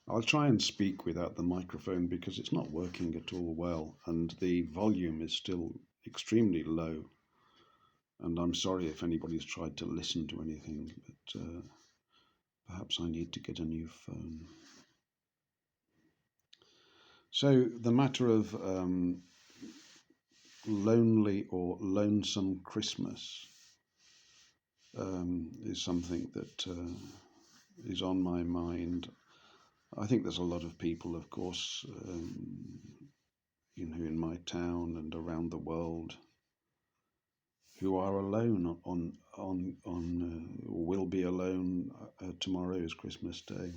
I'll try and speak without the microphone because it's not working at all well, and the volume is still extremely low. And I'm sorry if anybody's tried to listen to anything, but perhaps I need to get a new phone. So, the matter of lonely or lonesome Christmas is something that is on my mind. I think there's a lot of people, of course, in my town and around the world who are alone or will be alone. Tomorrow is Christmas Day,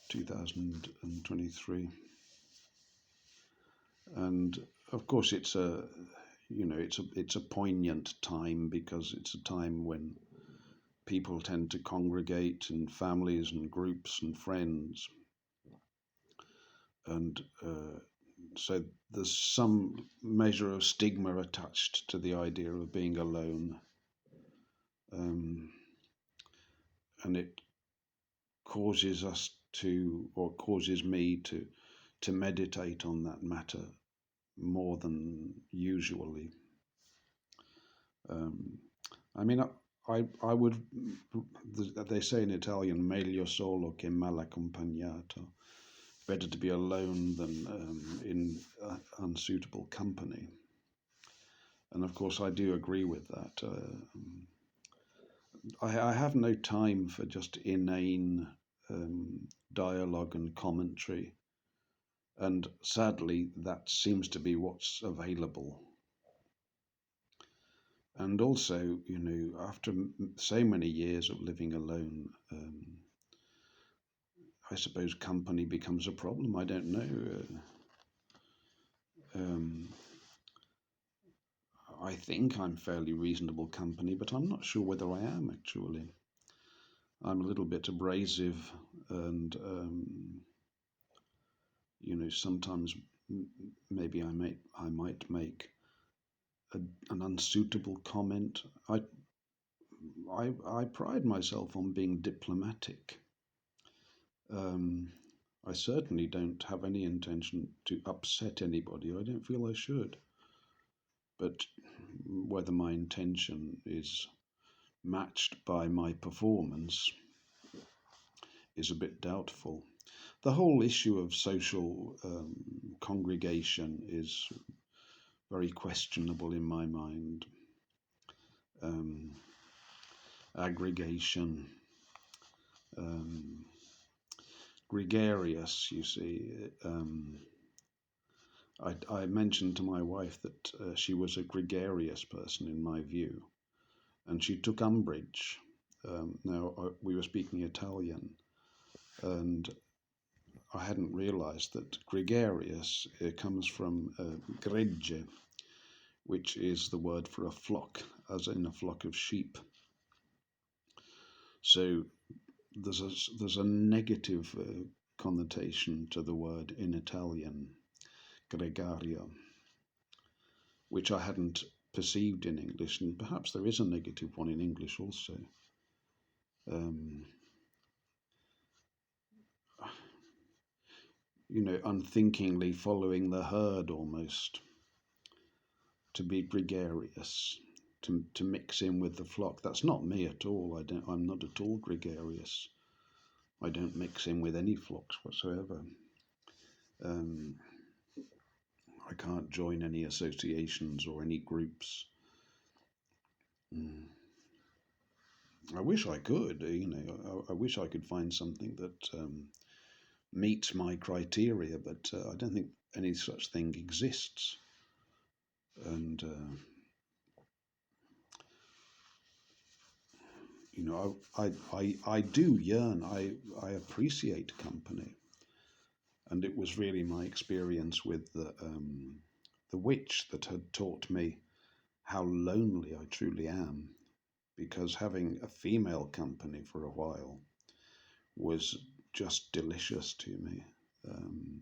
2023, and of course it's a poignant time because it's a time when people tend to congregate in families and groups and friends, and so there's some measure of stigma attached to the idea of being alone, um, and it causes us to, or causes me to meditate on that matter more than usually. Um, I mean, I would. They say in Italian, "Meglio solo che mal accompagnato." Better to be alone than in unsuitable company. And of course, I do agree with that. I have no time for just inane dialogue and commentary, and sadly, that seems to be what's available. And also, after so many years of living alone, I suppose company becomes a problem. I don't know. Um, I think I'm fairly reasonable company, but I'm not sure whether I am actually. I'm a little bit abrasive, and sometimes maybe I might make an unsuitable comment. I pride myself on being diplomatic. Um, I certainly don't have any intention to upset anybody. I don't feel I should. But whether my intention is matched by my performance is a bit doubtful. The whole issue of social congregation is very questionable in my mind. Um, Aggregation, um, gregarious, you see. I mentioned to my wife that she was a gregarious person in my view, and she took umbrage. Now, we were speaking Italian, and I hadn't realized that gregarious comes from gregge, which is the word for a flock, as in a flock of sheep. So there's a negative connotation to the word in Italian, gregario, which I hadn't perceived in English, and perhaps there is a negative one in English also. Um, Unthinkingly following the herd almost, to be gregarious, to mix in with the flock. That's not me at all. I'm not at all gregarious. I don't mix in with any flocks whatsoever. Um, I can't join any associations or any groups. Mm. I wish I could, I wish I could find something that meets my criteria, but I don't think any such thing exists. And I do yearn. I appreciate company, and it was really my experience with the witch that had taught me how lonely I truly am, because having a female company for a while was just delicious to me. Um,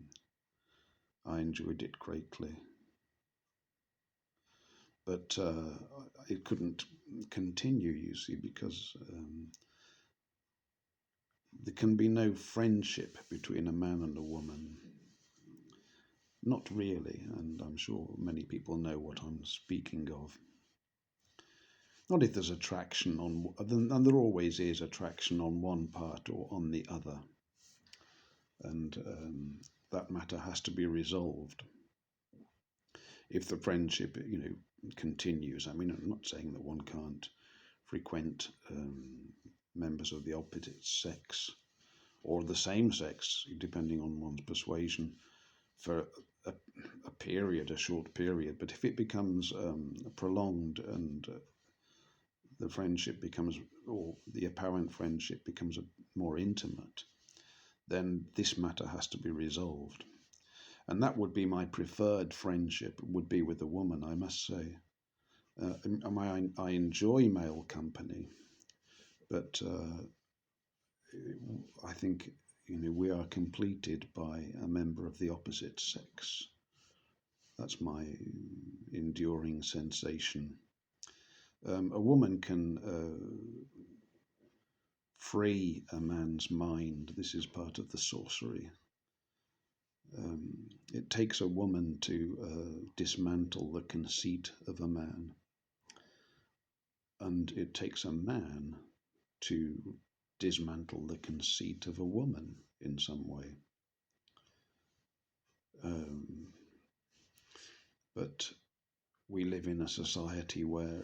I enjoyed it greatly, but it couldn't continue, you see, because there can be no friendship between a man and a woman. Not really, and I'm sure many people know what I'm speaking of. Not if there's attraction on, and there always is attraction on one part or on the other, and that matter has to be resolved. If the friendship, continues. I mean, I'm not saying that one can't frequent members of the opposite sex or the same sex, depending on one's persuasion, for a period, a short period. But if it becomes prolonged and the friendship becomes, or the apparent friendship becomes more intimate, then this matter has to be resolved. And that would be my preferred friendship, would be with a woman, I must say. I enjoy male company, but I think we are completed by a member of the opposite sex. That's my enduring sensation. A woman can free a man's mind. This is part of the sorcery. It takes a woman to dismantle the conceit of a man, and it takes a man to dismantle the conceit of a woman in some way. But we live in a society where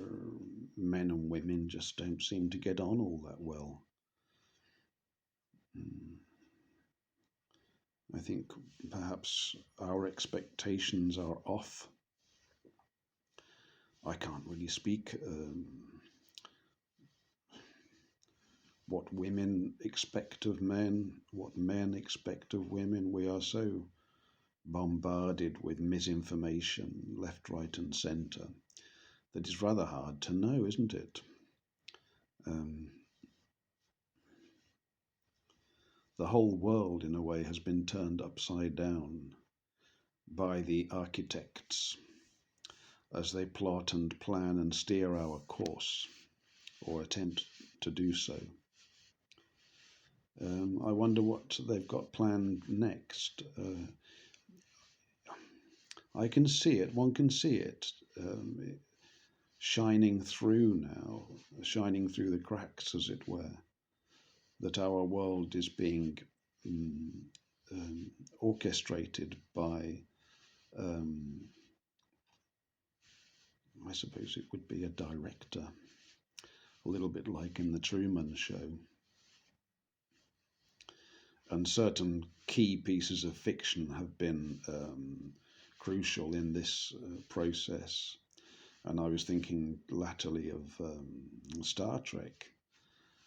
men and women just don't seem to get on all that well. I think perhaps our expectations are off. I can't really speak what women expect of men, what men expect of women. We are so bombarded with misinformation left, right, and centre that it's rather hard to know, isn't it? The whole world, in a way, has been turned upside down by the architects as they plot and plan and steer our course, or attempt to do so. I wonder what they've got planned next. I can see it, one can see it shining through now, shining through the cracks, as it were, that our world is being orchestrated by, I suppose it would be a director, a little bit like in the Truman Show. And certain key pieces of fiction have been crucial in this process. And I was thinking latterly of Star Trek,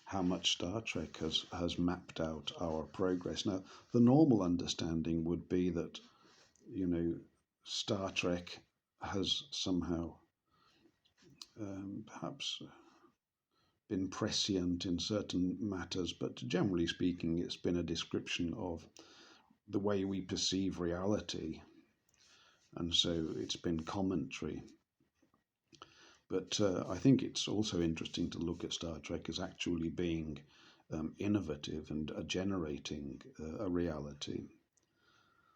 how much Star Trek has mapped out our progress. Now, the normal understanding would be that, Star Trek has somehow perhaps been prescient in certain matters, but generally speaking, it's been a description of the way we perceive reality. And so it's been commentary. But I think it's also interesting to look at Star Trek as actually being innovative and generating a reality.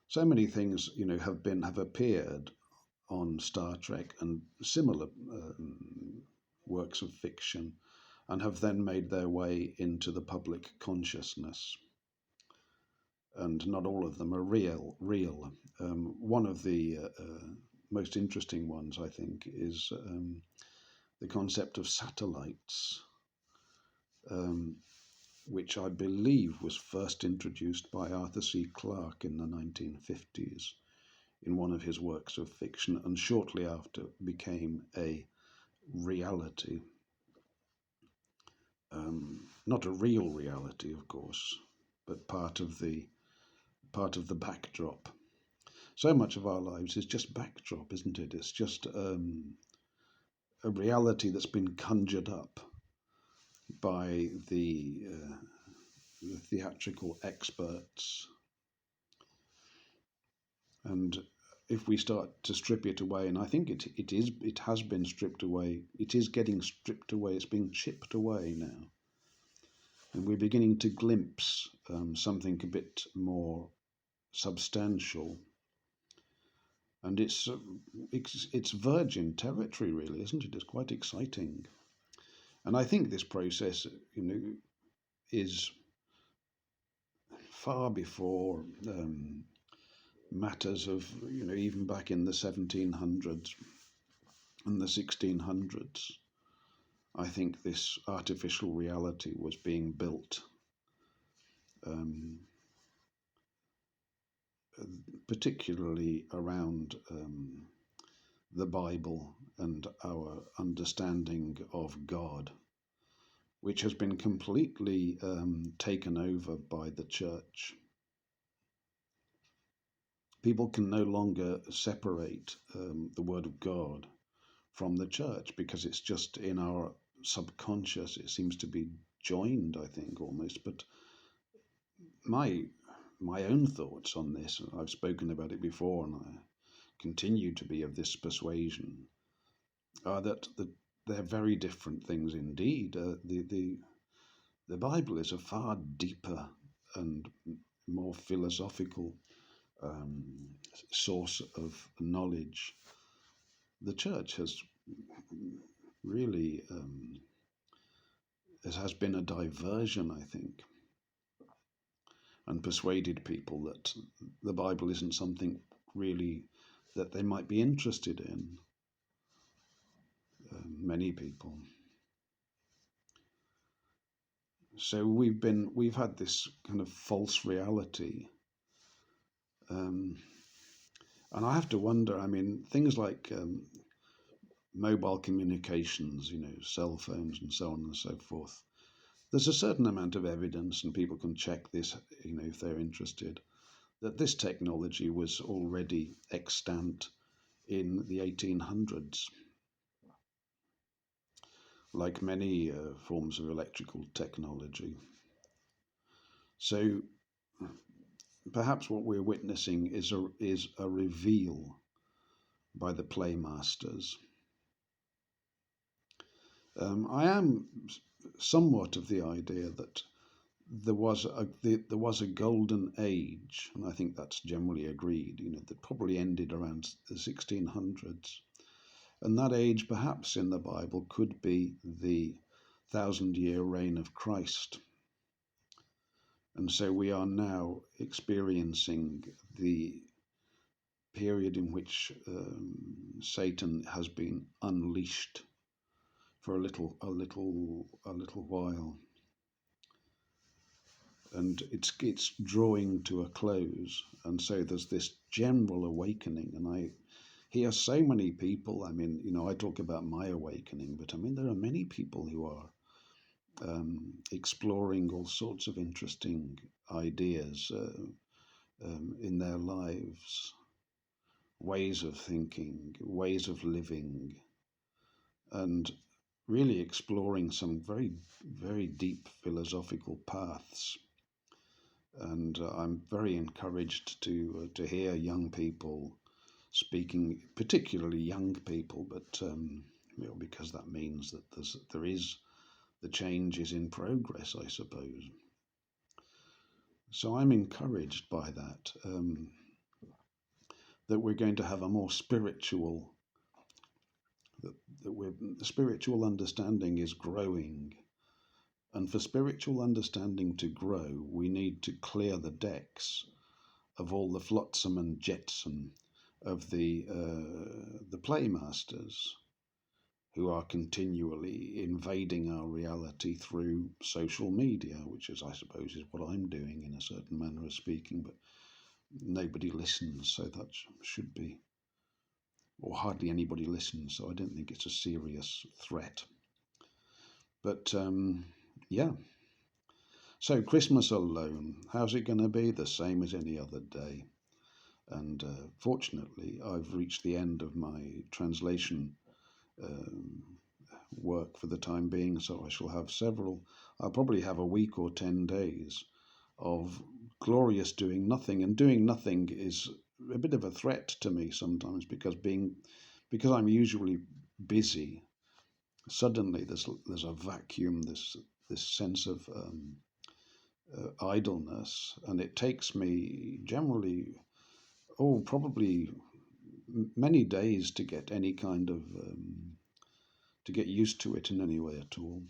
So many things, have appeared on Star Trek and similar works of fiction, and have then made their way into the public consciousness. And not all of them are real. One of the most interesting ones, I think, is the concept of satellites, which I believe was first introduced by Arthur C. Clarke in the 1950s in one of his works of fiction, and shortly after became a reality. Not a real reality, of course, but part of the backdrop. So much of our lives is just backdrop, isn't it? It's just a reality that's been conjured up by the theatrical experts. And if we start to strip it away, and I think it has been stripped away, it is getting stripped away, it's being chipped away now. and we're beginning to glimpse something a bit more substantial. And it's virgin territory, really, isn't it? It's quite exciting. And I think this process, is far before matters of, even back in the 1700s and the 1600s. I think this artificial reality was being built, um, particularly around the Bible and our understanding of God, which has been completely taken over by the church. People can no longer separate the Word of God from the church because it's just in our subconscious. It seems to be joined, I think, almost. But my own thoughts on this, I've spoken about it before, and I continue to be of this persuasion, are that they're very different things indeed. The Bible is a far deeper and more philosophical source of knowledge. The church has really it has been a diversion, I think, and persuaded people that the Bible isn't something really that they might be interested in. Many people. So we've had this kind of false reality, and I have to wonder. I mean, things like mobile communications, cell phones and so on and so forth. There's a certain amount of evidence, and people can check this, if they're interested, that this technology was already extant in the 1800s, like many forms of electrical technology. So perhaps what we're witnessing is a reveal by the playmasters. I am somewhat of the idea that there was a golden age, and I think that's generally agreed. That probably ended around the 1600s, and that age, perhaps in the Bible, could be the 1,000-year reign of Christ. And so we are now experiencing the period in which Satan has been unleashed for a little while, and it's drawing to a close. And so there's this general awakening, and I hear so many people. I mean, I talk about my awakening, but I mean there are many people who are exploring all sorts of interesting ideas in their lives, ways of thinking, ways of living, and really exploring some very, very deep philosophical paths. And I'm very encouraged to hear young people speaking, particularly young people, but because that means that the change is in progress, I suppose. So I'm encouraged by that, that we're going to have a more spiritual, the spiritual understanding is growing. And for spiritual understanding to grow, we need to clear the decks of all the flotsam and jetsam of the playmasters, who are continually invading our reality through social media, which is, I suppose, is what I'm doing in a certain manner of speaking, but nobody listens, so that should be, or hardly anybody listens, so I don't think it's a serious threat. But yeah. So Christmas alone, how's it going to be? The same as any other day. And fortunately, I've reached the end of my translation work for the time being, so I shall have I'll probably have a week or 10 days of glorious doing nothing. And doing nothing is a bit of a threat to me sometimes, because I'm usually busy. Suddenly there's a vacuum, this sense of idleness, and it takes me generally, probably many days to get any kind of to get used to it in any way at all.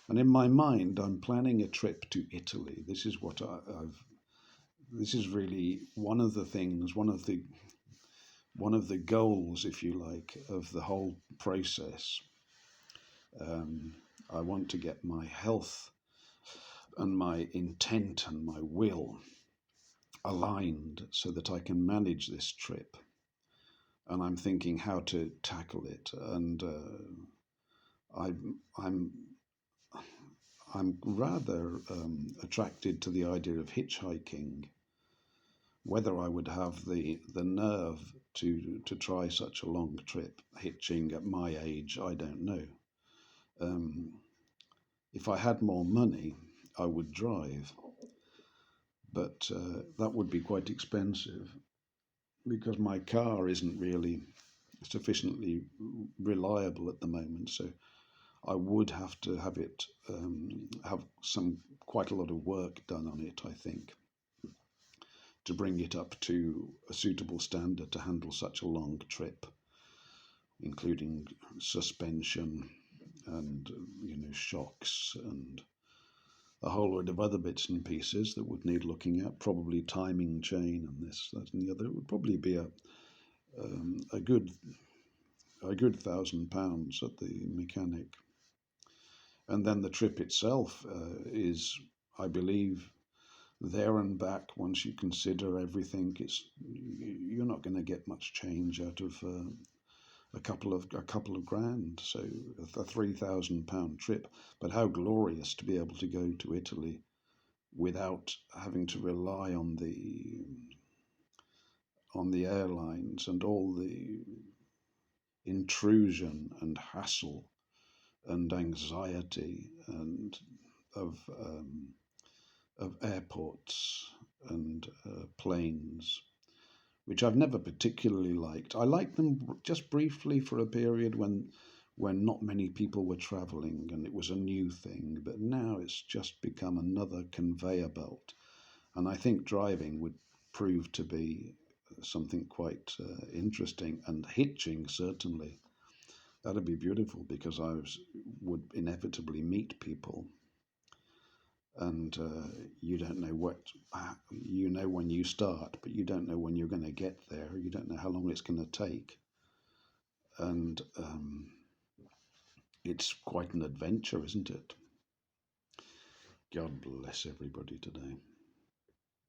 And in my mind, I'm planning a trip to Italy. This is what I've. This is really one of the things, one of the goals, if you like, of the whole process. Um, I want to get my health and my intent and my will aligned so that I can manage this trip. And I'm thinking how to tackle it. And I'm I'm rather attracted to the idea of hitchhiking. Whether I would have the nerve to try such a long trip hitching at my age, I don't know. Um, if I had more money, I would drive, but that would be quite expensive because my car isn't really sufficiently reliable at the moment. So I would have to have it have some quite a lot of work done on it, I think, to bring it up to a suitable standard to handle such a long trip, including suspension and shocks and a whole load of other bits and pieces that would need looking at, probably timing chain and this, that, and the other. It would probably be a good £1,000 at the mechanic, and then the trip itself is, I believe, there and back. Once you consider everything, you're not going to get much change out of a couple of grand. So a £3,000 trip, but how glorious to be able to go to Italy without having to rely on the airlines and all the intrusion and hassle and anxiety and of airports and planes, which I've never particularly liked. I liked them just briefly for a period when not many people were travelling and it was a new thing, but now it's just become another conveyor belt. And I think driving would prove to be something quite interesting, and hitching certainly. That'd be beautiful because would inevitably meet people, and you don't know when you start, but you don't know when you're going to get there. You don't know how long it's going to take, and it's quite an adventure, isn't it? God bless everybody today.